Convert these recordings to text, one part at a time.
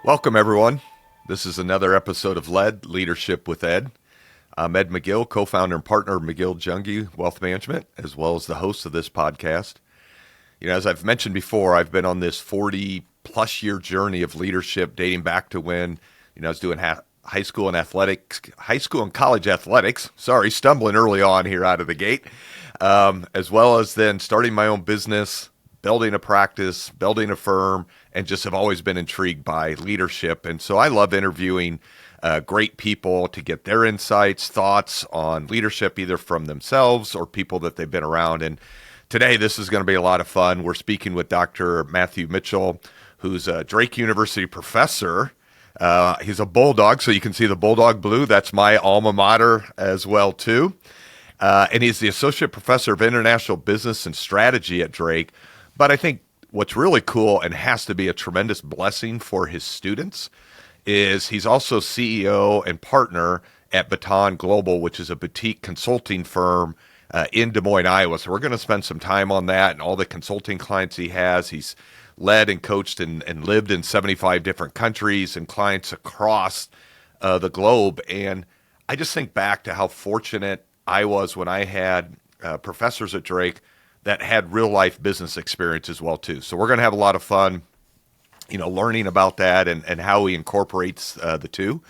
Welcome, everyone. This is another episode of Leadership with Ed. I'm Ed McGill, co-founder and partner of McGill Jungie Wealth Management, as well as the host of this podcast. As I've mentioned before, I've been on this 40-plus year journey of leadership dating back to when, I was doing high school and college athletics. Stumbling early on here out of the gate, as well as then starting my own business, building a practice, building a firm, and just have always been intrigued by leadership. And so I love interviewing great people to get their insights, thoughts on leadership, either from themselves or people that they've been around. And today, this is going to be a lot of fun. We're speaking with Dr. Matthew Mitchell, who's a Drake University professor. He's a Bulldog, so you can see the Bulldog blue. That's my alma mater as well, too. And he's the associate professor of international business and strategy at Drake. But I think what's really cool and has to be a tremendous blessing for his students is he's also CEO and partner at Baton Global, which is a boutique consulting firm in Des Moines, Iowa. So we're going to spend some time on that and all the consulting clients he has. He's led and coached and lived in 75 different countries and clients across the globe. And I just think back to how fortunate I was when I had professors at Drake that had real life business experience as well too. So we're going to have a lot of fun, learning about that and how he incorporates the two.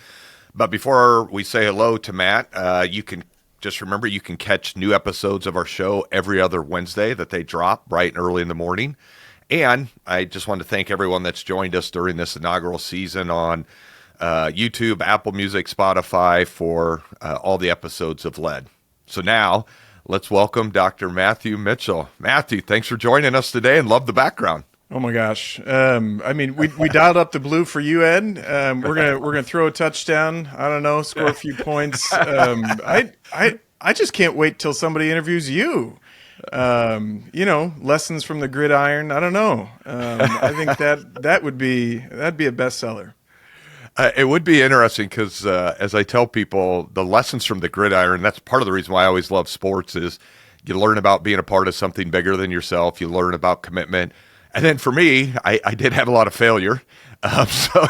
But before we say hello to Matt, you can just remember you can catch new episodes of our show every other Wednesday that they drop bright and early in the morning. And I just want to thank everyone that's joined us during this inaugural season on YouTube, Apple Music, Spotify for all the episodes of LED. So now, let's welcome Dr. Matthew Mitchell. Matthew, thanks for joining us today and love the background. Oh my gosh. We dialed up the blue for you, Ed. We're gonna throw a touchdown. I don't know, score a few points. I just can't wait till somebody interviews you. Lessons from the gridiron. I don't know. I think that'd be a bestseller. It would be interesting because, as I tell people, the lessons from the gridiron, that's part of the reason why I always love sports, is you learn about being a part of something bigger than yourself. You learn about commitment. And then for me, I did have a lot of failure. So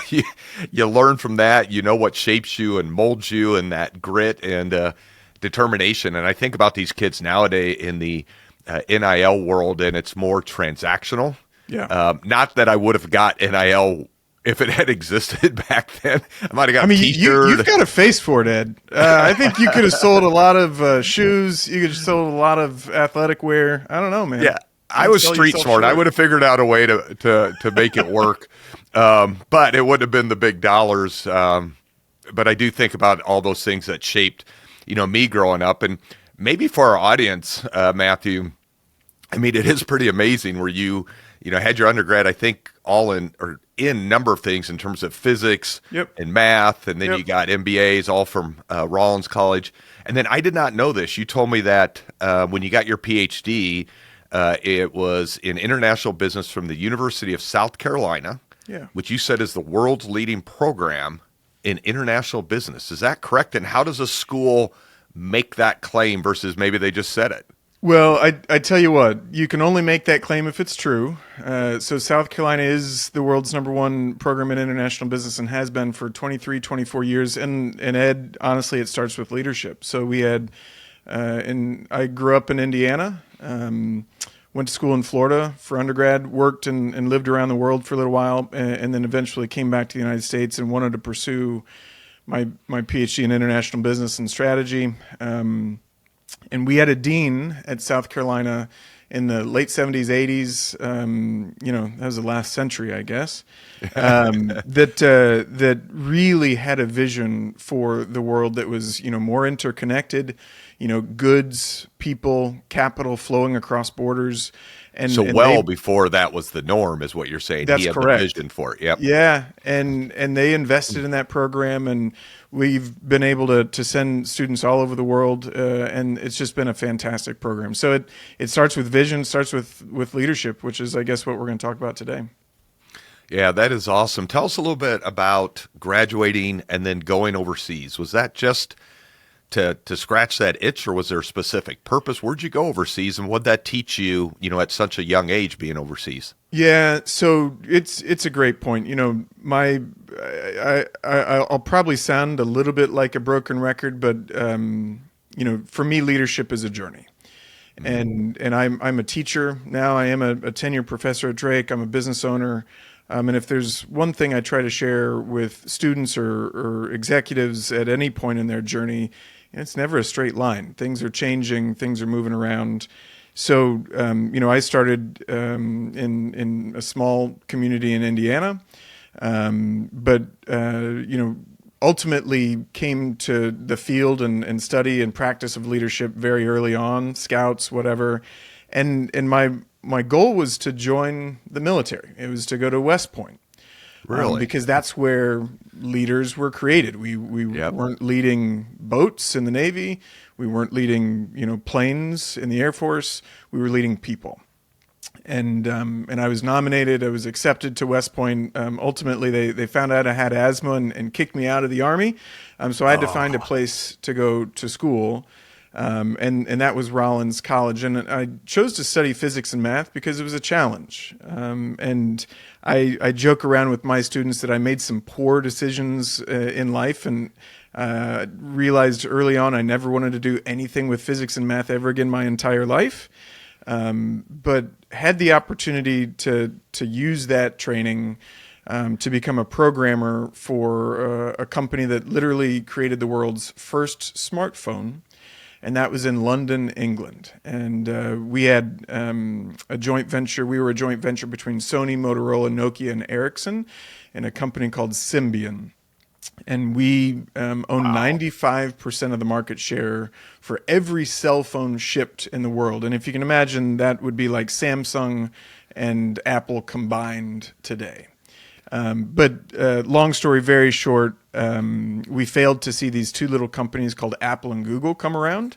you learn from that. You know what shapes you and molds you, and that grit and determination. And I think about these kids nowadays in the NIL world, and it's more transactional. Yeah. Not that I would have got NIL if it had existed back then. I might have got a t-shirt. You've got a face for it, Ed. I think you could have sold a lot of shoes. You could have sold a lot of athletic wear. I don't know, man. Yeah, I was street smart. I would have figured out a way to make it work. But it wouldn't have been the big dollars. But I do think about all those things that shaped, me growing up. And maybe for our audience, Matthew, it is pretty amazing where you had your undergrad, I think, all in a number of things in terms of physics and math, and then you got MBAs all from Rollins College. And then I did not know this. You told me that when you got your PhD, it was in international business from the University of South Carolina, which you said is the world's leading program in international business. Is that correct? And how does a school make that claim versus maybe they just said it? Well, I tell you what, you can only make that claim if it's true. So South Carolina is the world's #1 program in international business and has been for 23, 24 years. And Ed, honestly, it starts with leadership. So we had, I grew up in Indiana, went to school in Florida for undergrad, worked and lived around the world for a little while, and then eventually came back to the United States and wanted to pursue my PhD in international business and strategy. And we had a dean at South Carolina in the late 70s, 80s, that was the last century, I guess, that really had a vision for the world that was, more interconnected, goods, people, capital flowing across borders. And before that was the norm is what you're saying. That's correct. The vision for it. Yep. Yeah. And they invested in that program, and we've been able to send students all over the world. And it's just been a fantastic program. So it starts with vision, starts with leadership, which is, I guess, what we're going to talk about today. Yeah, that is awesome. Tell us a little bit about graduating and then going overseas. Was that just to scratch that itch, or was there a specific purpose? Where'd you go overseas, and what'd that teach you, at such a young age being overseas? Yeah, so it's a great point. I'll probably sound a little bit like a broken record, but for me, leadership is a journey. And I'm a teacher now. I am a tenured professor at Drake. I'm a business owner. And if there's one thing I try to share with students or executives at any point in their journey, it's never a straight line. Things are changing. Things are moving around. So, I started in a small community in Indiana, but ultimately came to the field and study and practice of leadership very early on, scouts, whatever. And my goal was to join the military. It was to go to West Point. Really? Because that's where leaders were created. We Yep. weren't leading boats in the Navy. We weren't leading planes in the Air Force. We were leading people. And I was nominated. I was accepted to West Point. Ultimately, they found out I had asthma and kicked me out of the Army. So I had to find a place to go to school. And that was Rollins College. And I chose to study physics and math because it was a challenge. And I joke around with my students that I made some poor decisions in life and realized early on I never wanted to do anything with physics and math ever again my entire life. But had the opportunity to use that training to become a programmer for a company that literally created the world's first smartphone. And that was in London, England. And we had a joint venture. We were a joint venture between Sony, Motorola, Nokia, and Ericsson in a company called Symbian. And we own 95% of the market share for every cell phone shipped in the world. And if you can imagine, that would be like Samsung and Apple combined today. But long story very short, we failed to see these two little companies called Apple and Google come around.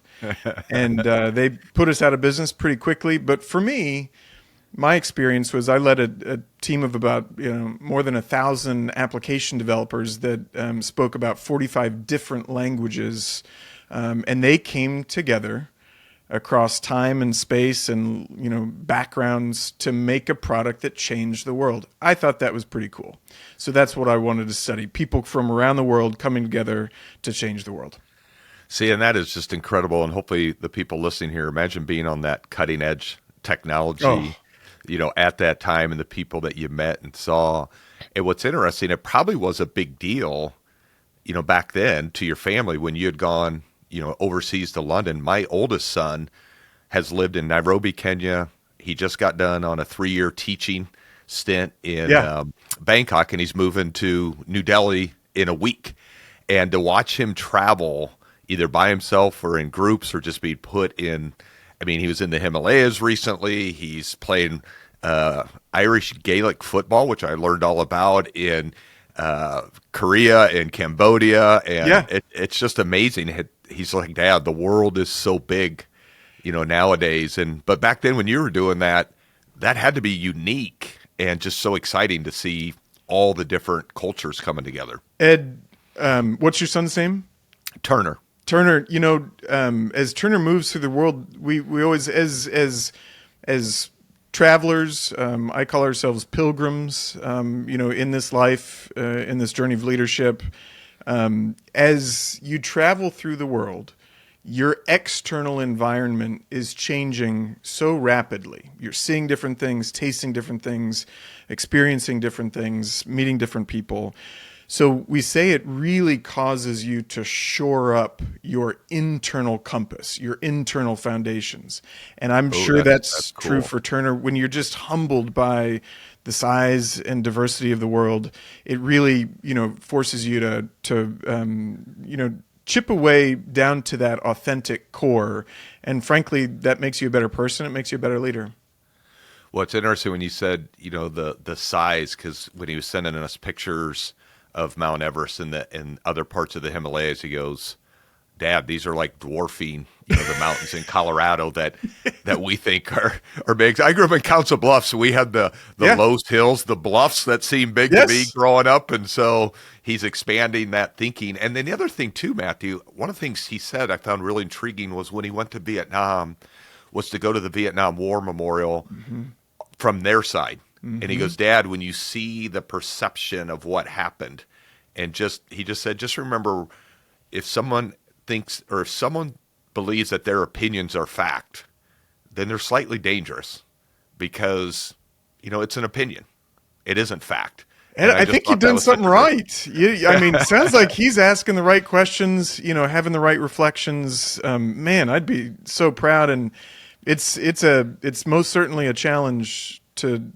And they put us out of business pretty quickly. But for me, my experience was I led a team of about more than 1,000 application developers that spoke about 45 different languages, and they came together across time and space and backgrounds to make a product that changed the world. I thought that was pretty cool. So that's what I wanted to study: people from around the world coming together to change the world. See, and that is just incredible. And hopefully the people listening here, imagine being on that cutting edge technology. Oh. At that time, and the people that you met and saw. And what's interesting, it probably was a big deal, back then to your family when you had gone, overseas to London. My oldest son has lived in Nairobi, Kenya. He just got done on a 3-year teaching stint in Bangkok, and he's moving to New Delhi in a week. And to watch him travel either by himself or in groups or just be put in, he was in the Himalayas recently. He's playing Irish Gaelic football, which I learned all about in Korea and Cambodia. And it's just amazing. He's like, Dad, the world is so big, nowadays. But back then when you were doing that, that had to be unique and just so exciting to see all the different cultures coming together. Ed, what's your son's name? Turner, as Turner moves through the world, we always, as travelers, I call ourselves pilgrims, in this life, in this journey of leadership. As you travel through the world, your external environment is changing so rapidly. You're seeing different things, tasting different things, experiencing different things, meeting different people. So we say it really causes you to shore up your internal compass, your internal foundations. And I'm sure that's cool. true for Turner. When you're just humbled by the size and diversity of the world, it really, forces you to chip away down to that authentic core. And frankly, that makes you a better person. It makes you a better leader. Well, it's interesting when you said, the size, because when he was sending us pictures of Mount Everest and other parts of the Himalayas, he goes, Dad, these are like dwarfing, the mountains in Colorado that we think are big. I grew up in Council Bluffs, so we had the Lowe's Hills, the bluffs that seemed big to me growing up, and so he's expanding that thinking. And then the other thing too, Matthew, one of the things he said I found really intriguing was when he went to Vietnam, was to go to the Vietnam War Memorial from their side. And he goes, Dad, when you see the perception of what happened, and he just said, just remember, if someone thinks, or if someone believes that their opinions are fact, then they're slightly dangerous, because, it's an opinion. It isn't fact. And I think you've done something right. I mean, it sounds like he's asking the right questions, having the right reflections. Man, I'd be so proud. And it's most certainly a challenge to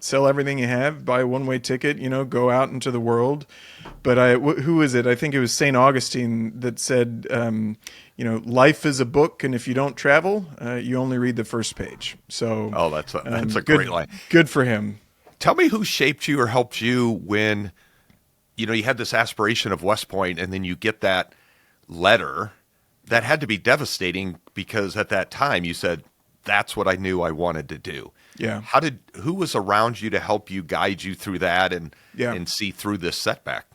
sell everything you have, buy a one-way ticket, go out into the world. But who is it? I think it was St. Augustine that said, life is a book, and if you don't travel, you only read the first page. So, that's a great line. Good for him. Tell me who shaped you or helped you when, you had this aspiration of West Point, and then you get that letter that had to be devastating, because at that time you said, that's what I knew I wanted to do. Yeah. Who was around you to help you, guide you through that and see through this setback?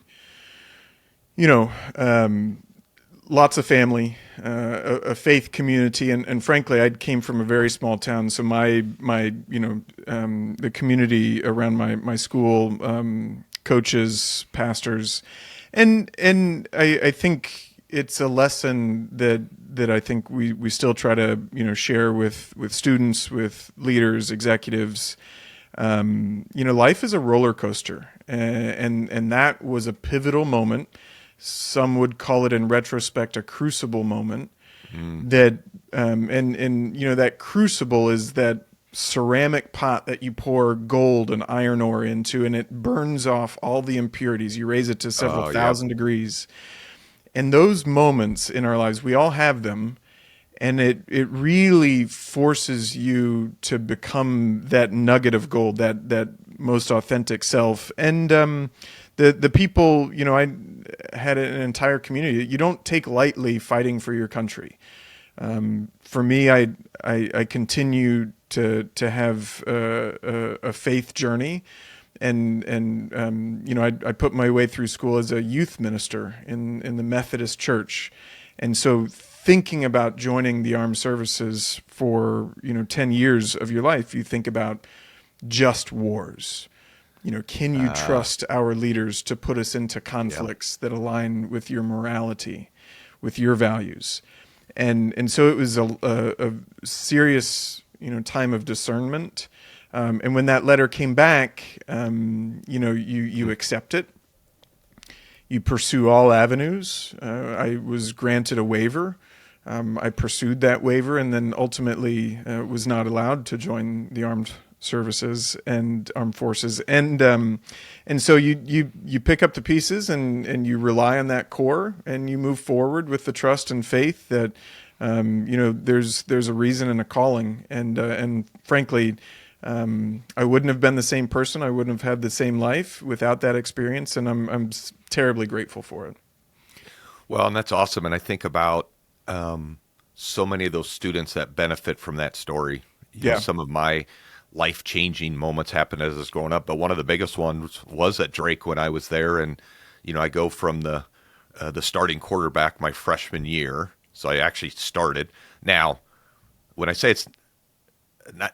Lots of family, a faith community, and frankly, I came from a very small town. So my the community around my school, coaches, pastors, and I think it's a lesson that I think we still try to share with students, with leaders, executives. Life is a roller coaster, and that was a pivotal moment. Some would call it in retrospect a crucible moment. That that crucible is that ceramic pot that you pour gold and iron ore into, and it burns off all the impurities. You raise it to several thousand degrees. And those moments in our lives, we all have them, and it really forces you to become that nugget of gold, that most authentic self. And the people, I had an entire community. You don't take lightly fighting for your country. For me, I continue to have a faith journey. And I put my way through school as a youth minister in the Methodist Church. And so thinking about joining the armed services for, 10 years of your life, you think about just wars. Can you trust our leaders to put us into conflicts that align with your morality, with your values? And so it was a serious, time of discernment. And when that letter came back, you accept it. You pursue all avenues. I was granted a waiver. I pursued that waiver, and then ultimately was not allowed to join the armed services and armed forces. And so you pick up the pieces and you rely on that core, and you move forward with the trust and faith that there's a reason and a calling. And frankly, I wouldn't have been the same person. I wouldn't have had the same life without that experience, and I'm terribly grateful for it. Well, and that's awesome. And I think about so many of those students that benefit from that story. Some of my life-changing moments happened as I was growing up, but one of the biggest ones was at Drake when I was there. And I go from the starting quarterback my freshman year, so I actually started. Now, when I say it's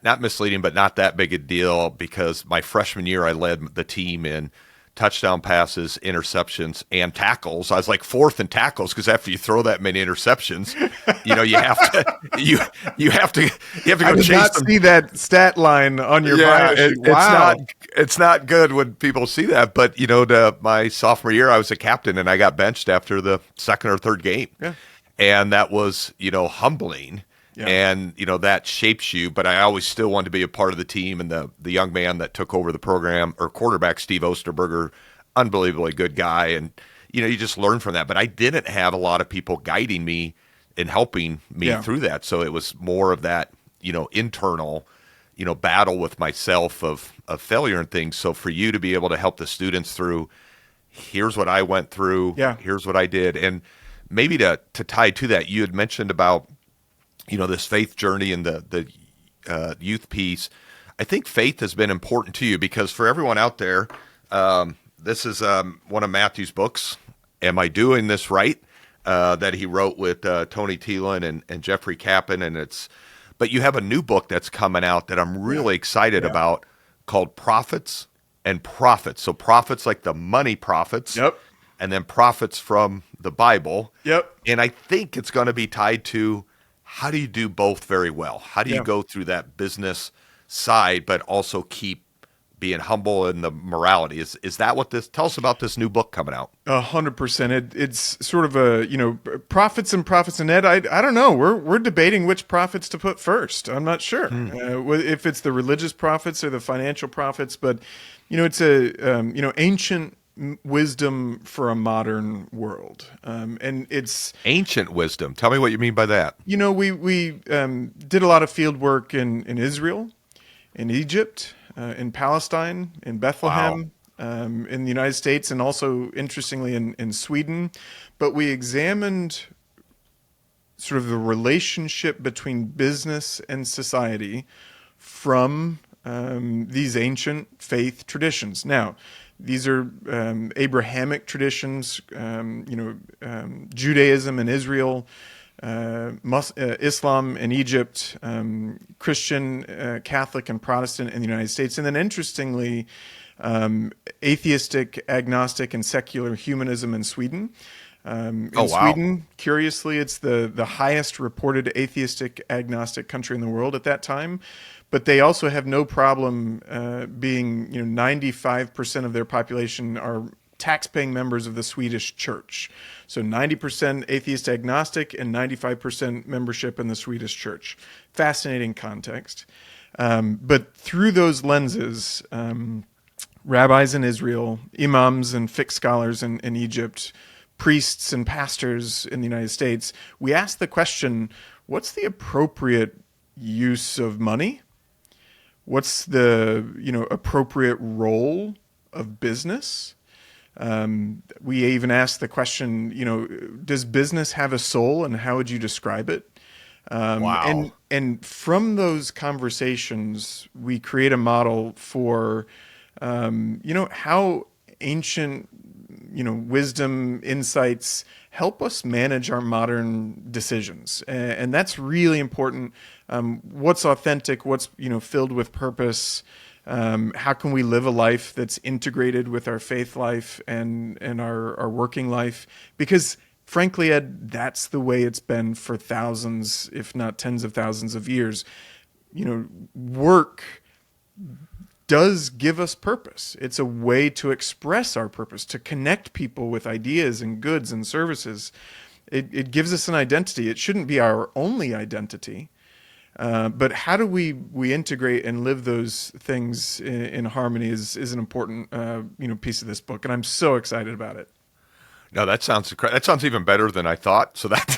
not misleading, but not that big a deal, because my freshman year I led the team in touchdown passes, interceptions, and tackles. I was like fourth in tackles, because after you throw that many interceptions, you have to go I did chase not them. see that stat line on your bio sheet. Wow. It's not good when people see that. But my sophomore year, I was a captain, and I got benched after the second or third game, and that was humbling. Yeah. And, that shapes you, but I always still wanted to be a part of the team. And the young man that took over the program, or quarterback, Steve Osterberger, unbelievably good guy. And, you just learn from that. But I didn't have a lot of people guiding me and helping me through that. So it was more of that, internal, battle with myself of failure and things. So for you to be able to help the students through, here's what I went through, here's what I did. And maybe to tie to that, you had mentioned about this faith journey and the youth piece. I think faith has been important to you because for everyone out there, this is one of Matthew's books. Am I doing this right? That he wrote with Tony Thielen and Jeffrey Kaplan, but you have a new book that's coming out that I'm really excited about called Profits and Profits. So profits like the money profits, Yep. and then profits from the Bible. Yep. And I think it's going to be tied to how do you do both very well? How do you go through that business side, but also keep being humble in the morality? Is that what this? Tell us about this new book coming out. 100%. It's sort of a profits and Ed. I don't know. We're debating which profits to put first. I'm not sure if it's the religious profits or the financial profits, but it's a ancient wisdom for a modern world, and it's Ancient wisdom. Tell me what you mean by that. we did a lot of field work in Israel, in Egypt, in Palestine, in Bethlehem, in the United States, and also, interestingly, in Sweden. But we examined sort of the relationship between business and society from these ancient faith traditions. Now, these are Abrahamic traditions, Judaism in Israel, Islam in Egypt, Christian, Catholic, and Protestant in the United States. And then, interestingly, atheistic, agnostic, and secular humanism in Sweden. Sweden, curiously, it's the highest reported atheistic, agnostic country in the world at that time. But they also have no problem being, 95% of their population are tax-paying members of the Swedish church. So 90% atheist agnostic and 95% membership in the Swedish church. Fascinating context. But through those lenses, rabbis in Israel, imams and fiqh scholars in Egypt, priests and pastors in the United States, we ask the question, what's the appropriate use of money? What's the appropriate role of business? We even ask the question, does business have a soul, and how would you describe it? And from those conversations, we create a model for how ancient wisdom, insights help us manage our modern decisions. And that's really important. What's authentic, what's, filled with purpose, how can we live a life that's integrated with our faith life and our working life? Because frankly, Ed, that's the way it's been for thousands, if not tens of thousands of years. Work does give us purpose. It's a way to express our purpose, to connect people with ideas and goods and services. It gives us an identity. It shouldn't be our only identity. But how do we integrate and live those things in harmony is an important piece of this book, and I'm so excited about it. No, that sounds even better than I thought. So that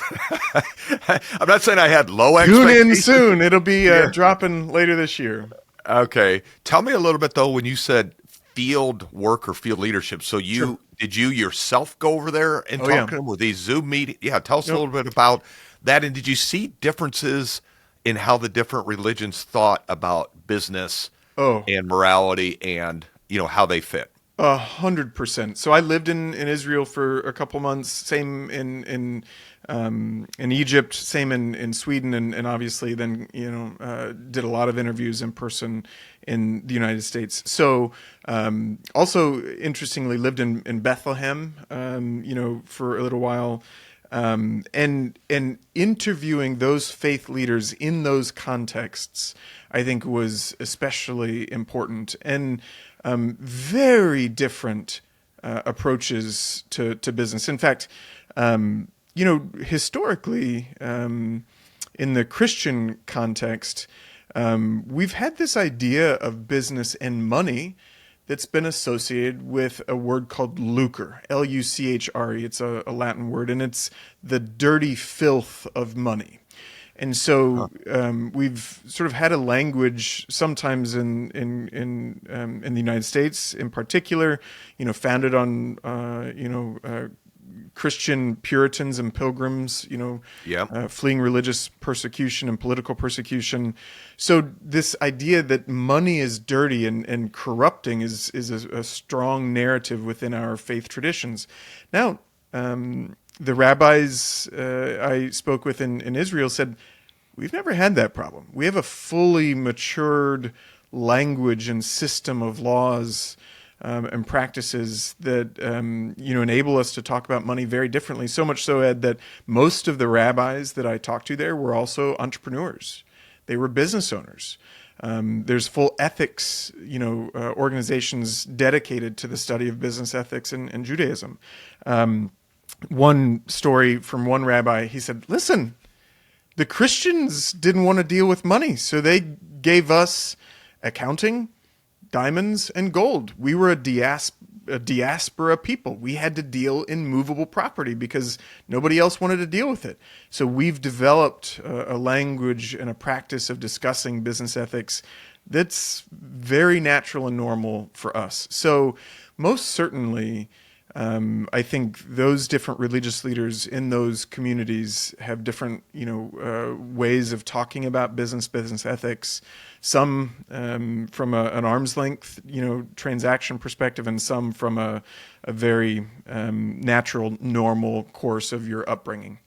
I'm not saying I had low expectations. Tune in soon. It'll be dropping later this year. Okay. Tell me a little bit, though, when you said field work or field leadership. So did you yourself go over there and talk to them with these Zoom meetings? Yeah, tell us a little bit about that. And did you see differences in how the different religions thought about business and morality and, how they fit? 100%. So I lived in Israel for a couple months, same in Egypt, same in Sweden, and obviously then, did a lot of interviews in person in the United States. So also, interestingly, lived in Bethlehem, for a little while. And interviewing those faith leaders in those contexts, I think, was especially important. And very different approaches to business. In fact, historically, in the Christian context, we've had this idea of business and money that's been associated with a word called lucre, L-U-C-H-R-E. It's a Latin word, and it's the dirty filth of money. And so we've sort of had a language sometimes in the United States, in particular, founded on Christian Puritans and pilgrims, Yep. fleeing religious persecution and political persecution. So this idea that money is dirty and corrupting is a strong narrative within our faith traditions. Now, the rabbis I spoke with in Israel said, we've never had that problem. We have a fully matured language and system of laws and practices that enable us to talk about money very differently. So much so, Ed, that most of the rabbis that I talked to there were also entrepreneurs. They were business owners. There's full ethics, organizations dedicated to the study of business ethics and Judaism. One story from one rabbi, he said, listen, the Christians didn't want to deal with money, so they gave us accounting, diamonds, and gold. We were a diaspora people. We had to deal in movable property because nobody else wanted to deal with it. So we've developed a language and a practice of discussing business ethics that's very natural and normal for us. So most certainly, I think those different religious leaders in those communities have different, ways of talking about business ethics. Some from an arm's length, transaction perspective, and some from a very natural, normal course of your upbringing.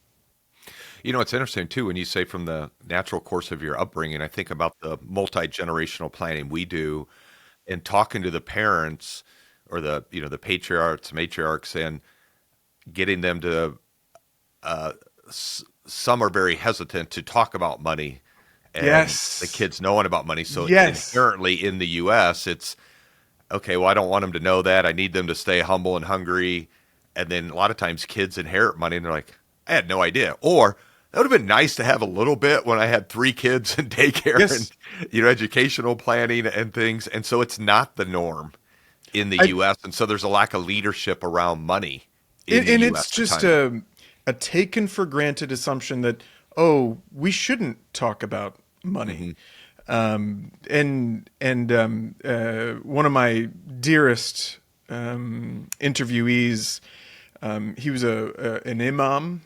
It's interesting too when you say from the natural course of your upbringing. I think about the multi-generational planning we do, and talking to the parents or the patriarchs, matriarchs, and getting them to. Some are very hesitant to talk about money, and Yes. the kids knowing about money. So Yes. inherently in the U.S., it's okay. Well, I don't want them to know that. I need them to stay humble and hungry. And then a lot of times kids inherit money, and they're like, I had no idea. Or that would have been nice to have a little bit when I had 3 kids in daycare Yes. and educational planning and things. And so it's not the norm in the U.S. And so there's a lack of leadership around money in the And U.S. it's just a taken for granted assumption that, we shouldn't talk about money. And one of my dearest interviewees, he was an imam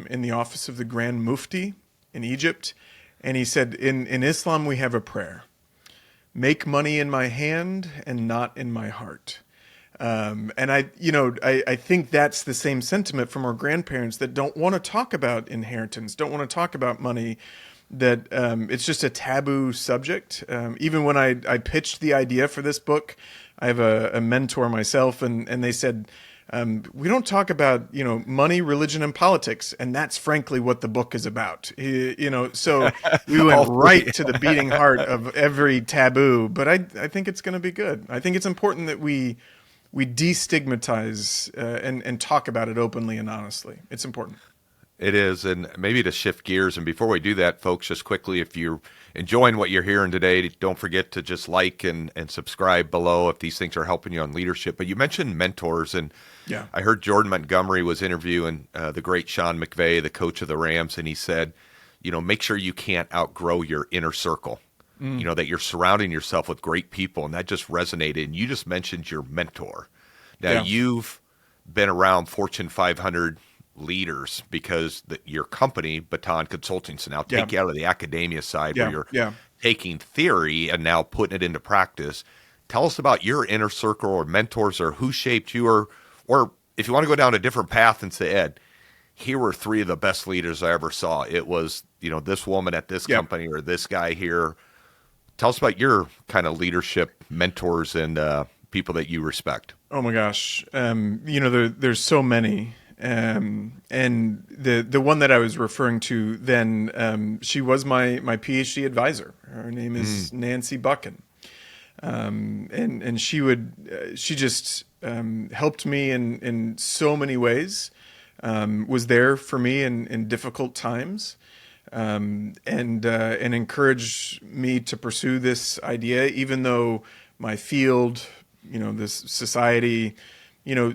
in the office of the Grand Mufti in Egypt. And he said, in Islam, we have a prayer: make money in my hand and not in my heart. And I think that's the same sentiment from our grandparents that don't want to talk about inheritance, don't want to talk about money, that it's just a taboo subject. Even when I pitched the idea for this book, I have a mentor myself, and they said, we don't talk about, money, religion, and politics. And that's frankly what the book is about. So we went right to the beating heart of every taboo, but I think it's going to be good. I think it's important that we destigmatize and talk about it openly and honestly. It's important. It is. And maybe to shift gears, and before we do that, folks, just quickly, if you're enjoying what you're hearing today, don't forget to just like and subscribe below if these things are helping you on leadership. But you mentioned mentors, and Yeah. I heard Jordan Montgomery was interviewing the great Sean McVay, the coach of the Rams, and he said, make sure you can't outgrow your inner circle. That you're surrounding yourself with great people, and that just resonated. And you just mentioned your mentor. Now, Yeah. you've been around Fortune 500 leaders because your company, Baton Consulting, so now take you out of the academia side where you're taking theory and now putting it into practice. Tell us about your inner circle or mentors, or who shaped you, or if you want to go down a different path and say, Ed, here were 3 of the best leaders I ever saw. It was, this woman at this company or this guy here. Tell us about your kind of leadership mentors and people that you respect. Oh my gosh. There's so many. And the one that I was referring to then, she was my PhD advisor. Her name is Nancy Buchan. And she just helped me in so many ways, was there for me in difficult times. And encouraged me to pursue this idea, even though my field, this society,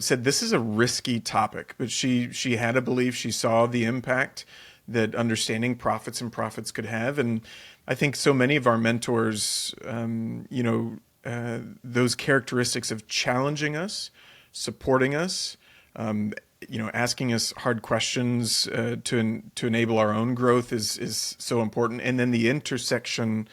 said this is a risky topic. But she had a belief. She saw the impact that understanding profits and profits could have. And I think so many of our mentors, those characteristics of challenging us, supporting us, asking us hard questions to enable our own growth is so important. And then the intersection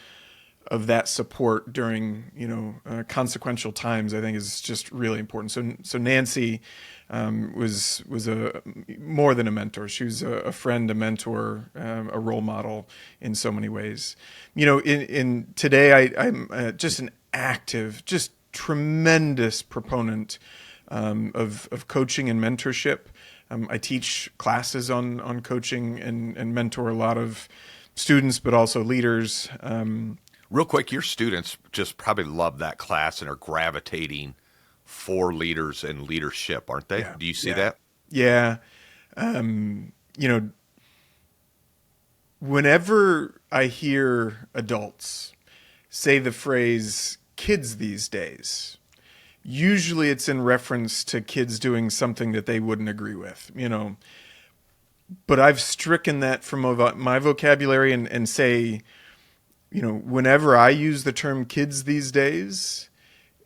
of that support during consequential times, I think, is just really important. So Nancy was a more than a mentor. She was a friend, a mentor, a role model in so many ways. In today, I'm just an active, just tremendous proponent of coaching and mentorship. I teach classes on coaching and mentor a lot of students, but also leaders. Real quick, your students just probably love that class and are gravitating for leaders and leadership, aren't they? Yeah, Do you see yeah, that? yeah. Whenever I hear adults say the phrase "kids these days," usually it's in reference to kids doing something that they wouldn't agree with. But I've stricken that from my vocabulary and say, whenever I use the term kids these days,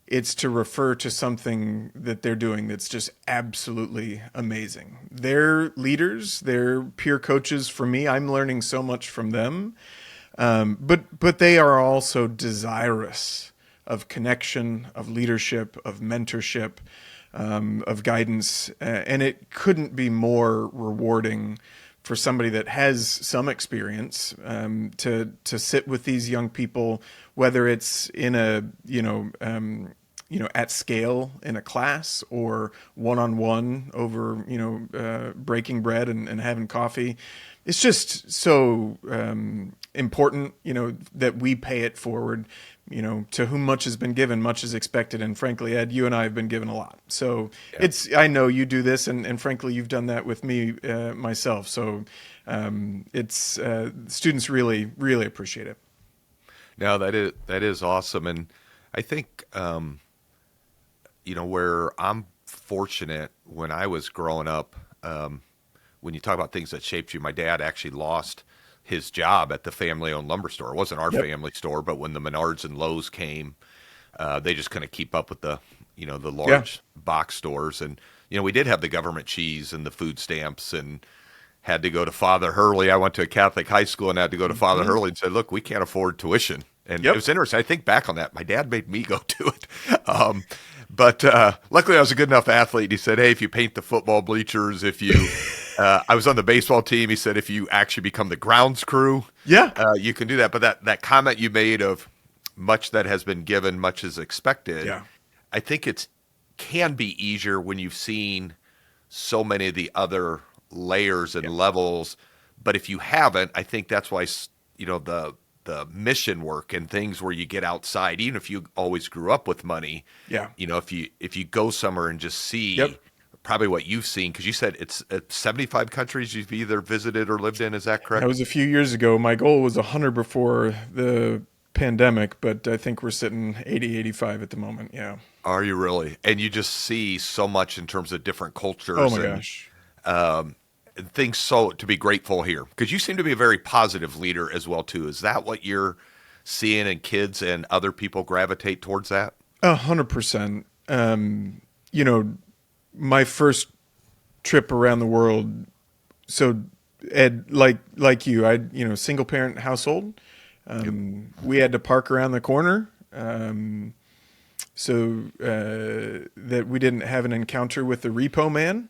it's to refer to something that they're doing that's just absolutely amazing. They're leaders, they're peer coaches for me. I'm learning so much from them. But they are also desirous of connection, of leadership, of mentorship, of guidance. And it couldn't be more rewarding for somebody that has some experience to sit with these young people, whether it's in a at scale in a class or one-on-one over breaking bread and having coffee. It's just so important that we pay it forward. To whom much has been given, much is expected. And frankly, Ed, you and I have been given a lot. So Yeah. I know you do this, and frankly, you've done that with me myself. So students really, really appreciate it. No, that is awesome, and I think where I'm fortunate when I was growing up. When you talk about things that shaped you, my dad actually lost his job at the family-owned lumber store. It wasn't our Yep. family store, but when the Menards and Lowe's came, they just couldn't keep up with the Yeah. large box stores. And we did have the government cheese and the food stamps, and had to go to Father Hurley. I went to a Catholic high school and had to go to Father Hurley and said, "Look, we can't afford tuition." And it Yep. was interesting. I think back on that. My dad made me go do it. But luckily, I was a good enough athlete. He said, "Hey, if you paint the football bleachers, if you," I was on the baseball team. He said, "If you actually become the grounds crew, Yeah. you can do that." But that comment you made of much that has been given, much is expected. Yeah. I think can be easier when you've seen so many of the other layers and levels. But if you haven't, I think that's why the mission work and things where you get outside, even if you always grew up with money, Yeah. if you go somewhere and just see Yep. probably what you've seen, because you said it's 75 countries you've either visited or lived in. Is that correct? That was a few years ago. My goal was 100 before the pandemic, but I think we're sitting 80, 85 at the moment. Yeah. Are you really? And you just see so much in terms of different cultures Oh my and gosh. things so to be grateful here, because you seem to be a very positive leader as well too. Is that what you're seeing in kids and other people gravitate towards that? 100%. My first trip around the world. So Ed, like you, single parent household. We had to park around the corner. So that we didn't have an encounter with the repo man.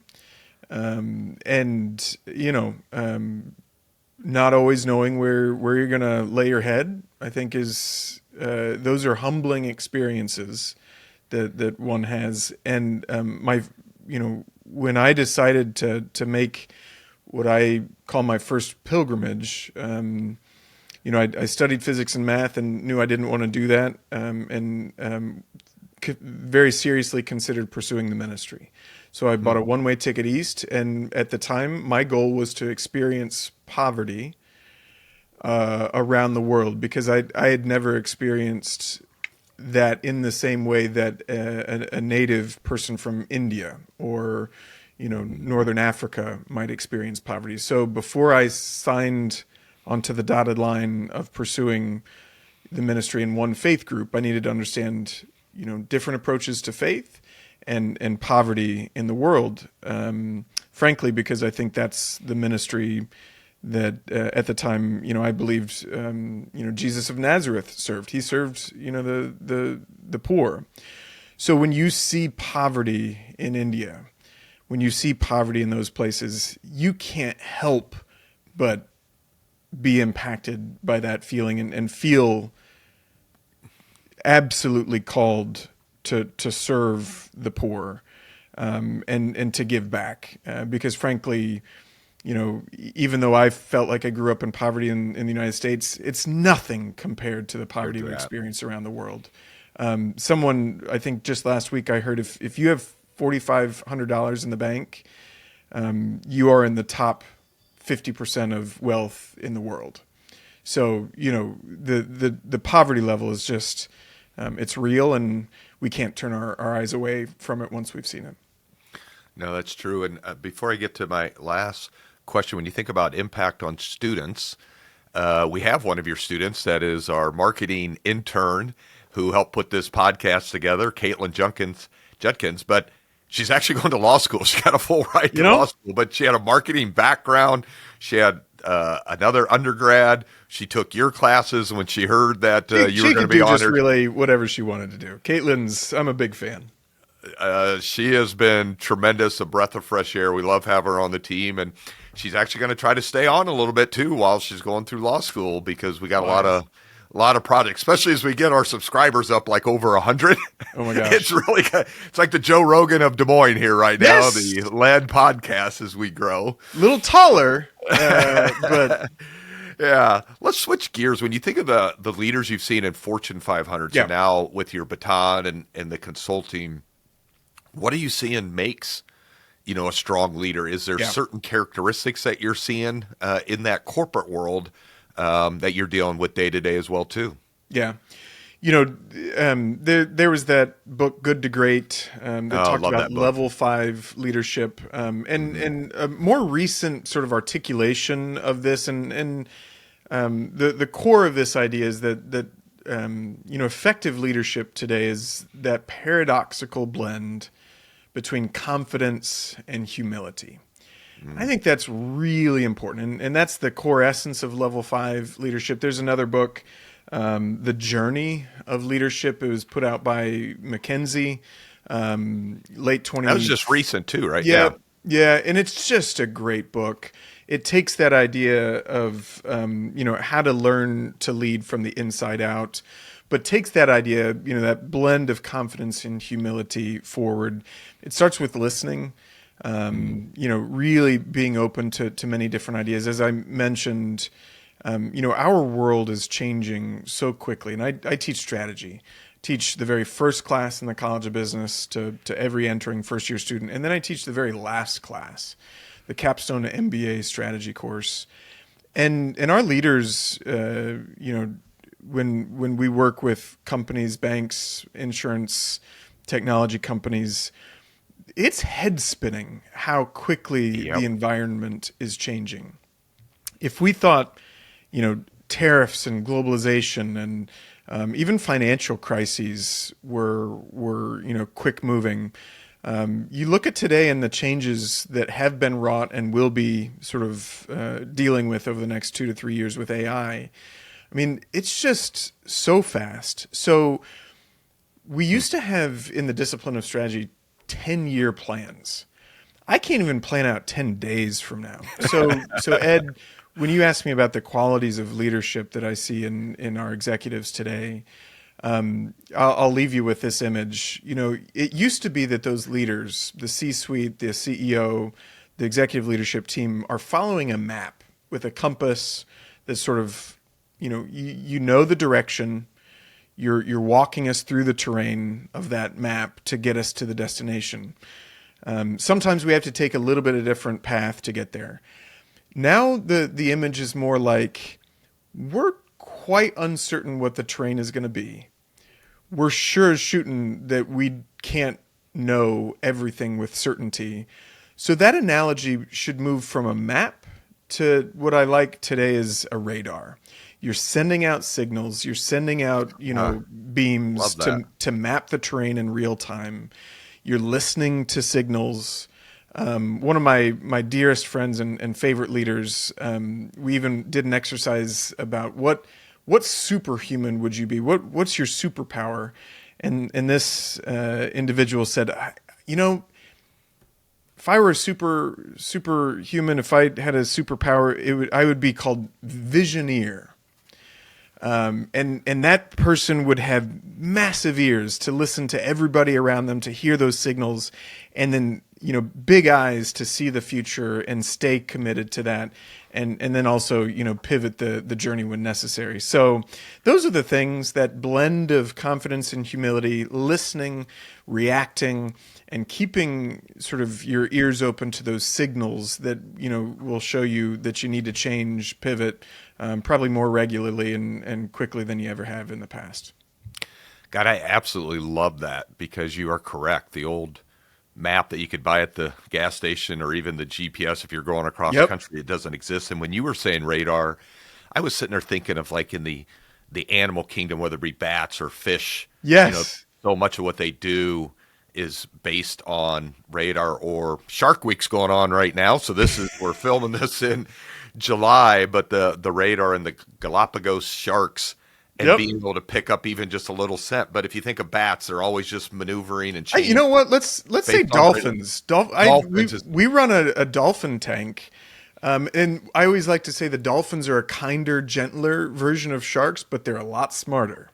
And not always knowing where you're gonna lay your head, I think is those are humbling experiences that one has. And when I decided to make what I call my first pilgrimage, I studied physics and math and knew I didn't want to do that, and very seriously considered pursuing the ministry. So I bought a one-way ticket east, and at the time, my goal was to experience poverty around the world, because I had never experienced that in the same way that a native person from India or Northern Africa might experience poverty. So before I signed onto the dotted line of pursuing the ministry in one faith group, I needed to understand different approaches to faith and poverty in the world. frankly, because I think that's the ministry that at the time, I believed, Jesus of Nazareth served. He served, the poor. So when you see poverty in India, when you see poverty in those places, you can't help but be impacted by that feeling and feel absolutely called to serve the poor, and to give back. Because frankly, even though I felt like I grew up in poverty in the United States, it's nothing compared to the poverty we experience around the world. Someone, I think just last week, I heard if you have $4,500 in the bank, you are in the top 50% of wealth in the world. So, the poverty level is just, it's real, and we can't turn our eyes away from it once we've seen it. No, that's true. And before I get to my last question, when you think about impact on students, we have one of your students that is our marketing intern who helped put this podcast together, Caitlin Judkins, but she's actually going to law school. She got a full ride to law school, but she had a marketing background. She had another undergrad. She took your classes when she heard that you were going to be honored. She could do just really whatever she wanted to do. I'm a big fan. She has been tremendous, a breath of fresh air. We love having her on the team, and she's actually going to try to stay on a little bit too while she's going through law school, because we got a lot of projects, especially as we get our subscribers up like over 100. Oh my gosh. It's really good. It's like the Joe Rogan of Des Moines here right now, Yes. the LED podcast as we grow. A little taller, but yeah. Let's switch gears. When you think of the leaders you've seen in Fortune 500s, and now with your baton and the consulting, what are you seeing makes, a strong leader? Is there certain characteristics that you're seeing in that corporate world that you're dealing with day to day as well too? Yeah. There was that book, Good to Great, that talked about level 5 leadership, and a more recent sort of articulation of this, and the core of this idea is that effective leadership today is that paradoxical blend between confidence and humility. I think that's really important, and that's the core essence of level 5 leadership. There's another book, The Journey of Leadership. It was put out by McKinsey, late 20. That was just recent too, right? Yeah, and it's just a great book. It takes that idea of how to learn to lead from the inside out, but takes that idea, that blend of confidence and humility forward. It starts with listening. Really being open to many different ideas. As I mentioned, our world is changing so quickly, and I teach strategy, teach the very first class in the College of Business to every entering first year student, and then I teach the very last class, the capstone MBA strategy course, and our leaders, when we work with companies, banks, insurance, technology companies, it's head spinning how quickly the environment is changing. If we thought, tariffs and globalization and even financial crises were quick moving, you look at today and the changes that have been wrought and will be sort of dealing with over the next 2 to 3 years with AI. I mean, it's just so fast. So we used to have in the discipline of strategy 10-year plans. I can't even plan out 10 days from now. So Ed, when you ask me about the qualities of leadership that I see in our executives today, I'll leave you with this image. It used to be that those leaders, the C-suite, the CEO, the executive leadership team, are following a map with a compass that's sort of, the direction. You're walking us through the terrain of that map to get us to the destination. Sometimes we have to take a little bit of a different path to get there. Now the image is more like we're quite uncertain what the terrain is going to be. We're sure as shooting that we can't know everything with certainty. So that analogy should move from a map to what I like today is a radar. You're sending out signals. You're sending out, beams to map the terrain in real time. You're listening to signals. One of my dearest friends and favorite leaders, we even did an exercise about what superhuman would you be? What's your superpower? And this individual said, you know, if I were a superhuman, if I had a superpower, I would be called Visioneer. And that person would have massive ears to listen to everybody around them, to hear those signals, and then, you know, big eyes to see the future and stay committed to that. And then also, you know, pivot the journey when necessary. So those are the things, that blend of confidence and humility, listening, reacting, and keeping sort of your ears open to those signals that, you know, will show you that you need to change, pivot, probably more regularly and quickly than you ever have in the past. God, I absolutely love that, because you are correct. The old map that you could buy at the gas station, or even the GPS if you're going across the country, it doesn't exist. And when you were saying radar, I was sitting there thinking of, like, in the animal kingdom, whether it be bats or fish. Yes. You know, so much of what they do is based on radar. Or Shark Week's going on right now, so we're filming this in July, but the radar and the Galapagos sharks, and being able to pick up even just a little scent. But if you think of bats, they're always just maneuvering and changing. You know what? Let's say dolphins. Dolphins. We run a dolphin tank, and I always like to say the dolphins are a kinder, gentler version of sharks, but they're a lot smarter.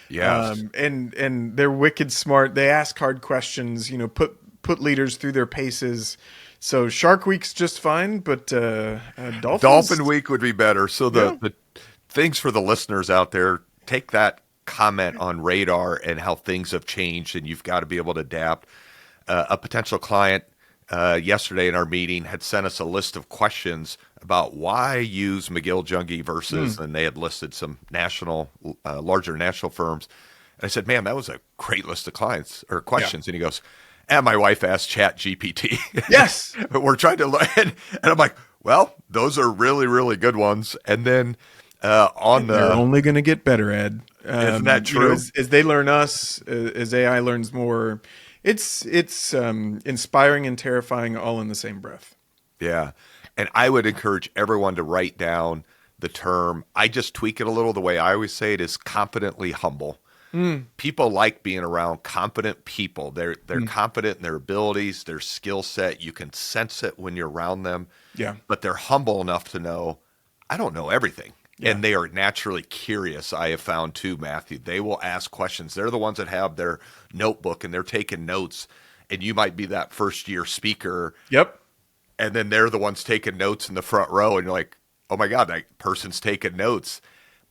Yes. And they're wicked smart. They ask hard questions. You know, put leaders through their paces. So Shark Week's just fine, but Dolphin Week would be better. So the things for the listeners out there, take that comment on radar and how things have changed, and you've got to be able to adapt. A potential client yesterday in our meeting had sent us a list of questions about why use McGill Jungie versus, and they had listed some larger national firms. And I said, man, that was a great list of clients or questions. And he goes, and my wife asked Chat GPT. Yes. We're trying to learn. And I'm like, well, those are really, really good ones. And then they're only going to get better, Ed. Isn't that true? You know, as they learn us, as AI learns more, it's inspiring and terrifying all in the same breath. Yeah. And I would encourage everyone to write down the term. I just tweak it a little. The way I always say it is confidently humble. People like being around confident people. They're confident in their abilities, their skill set. You can sense it when you're around them. Yeah. But they're humble enough to know, I don't know everything. Yeah. And they are naturally curious, I have found too, Matthew. They will ask questions. They're the ones that have their notebook and they're taking notes. And you might be that first-year speaker. Yep. And then they're the ones taking notes in the front row. And you're like, oh, my God, that person's taking notes.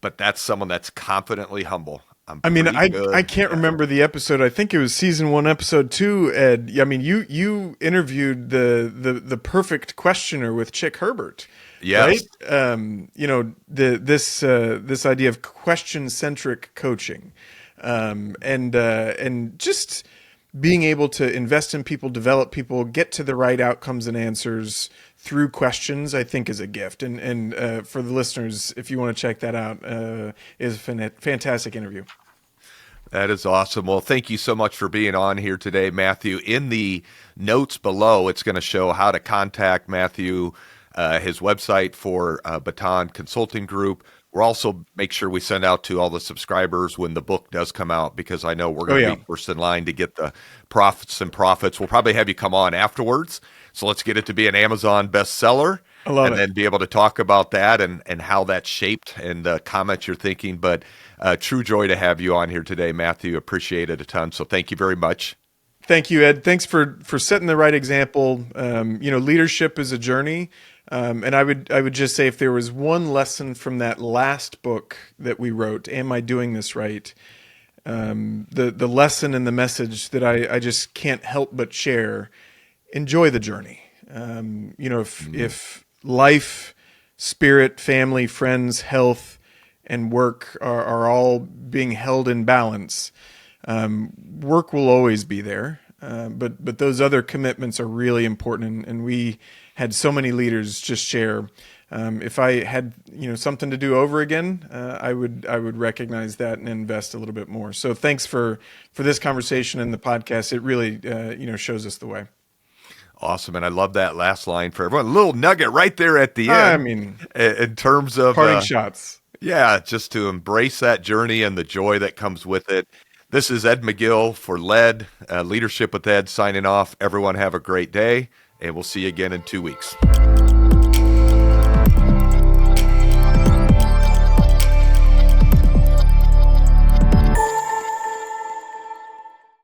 But that's someone that's confidently humble. I can't remember the episode. I think it was season 1, episode 2, Ed. I mean, you interviewed the perfect questioner with Chick Herbert. Yes. Right? You know, this idea of question-centric coaching, and just being able to invest in people, develop people, get to the right outcomes and answers through questions, I think is a gift. And for the listeners, if you want to check that out, is a fantastic interview. That is awesome. Well, thank you so much for being on here today, Matthew. In the notes below, it's going to show how to contact Matthew, his website for Baton Consulting Group. We'll also make sure we send out to all the subscribers when the book does come out, because I know we're going to be first in line to get the profits and profits. We'll probably have you come on afterwards. So let's get it to be an Amazon bestseller. I love and it. then be able to talk about that and how that shaped and comment your thinking. But true joy to have you on here today, Matthew. Appreciate it a ton. So thank you very much. Thank you, Ed. Thanks for setting the right example. You know, leadership is a journey. And I would just say, if there was one lesson from that last book that we wrote, Am I Doing This Right? The lesson and the message that I just can't help but share, enjoy the journey. You know, if life, spirit, family, friends, health, and work are all being held in balance, work will always be there. But those other commitments are really important. And we had so many leaders just share. If I had, you know, something to do over again, I would recognize that and invest a little bit more. So thanks for this conversation and the podcast. It really, you know, shows us the way. Awesome. And I love that last line for everyone. A little nugget right there at the I end. mean, In terms of parting shots. yeah, just to embrace that journey and the joy that comes with it. This is Ed McGill for LED, Leadership with Ed, signing off. Everyone have a great day, and we'll see you again in 2 weeks.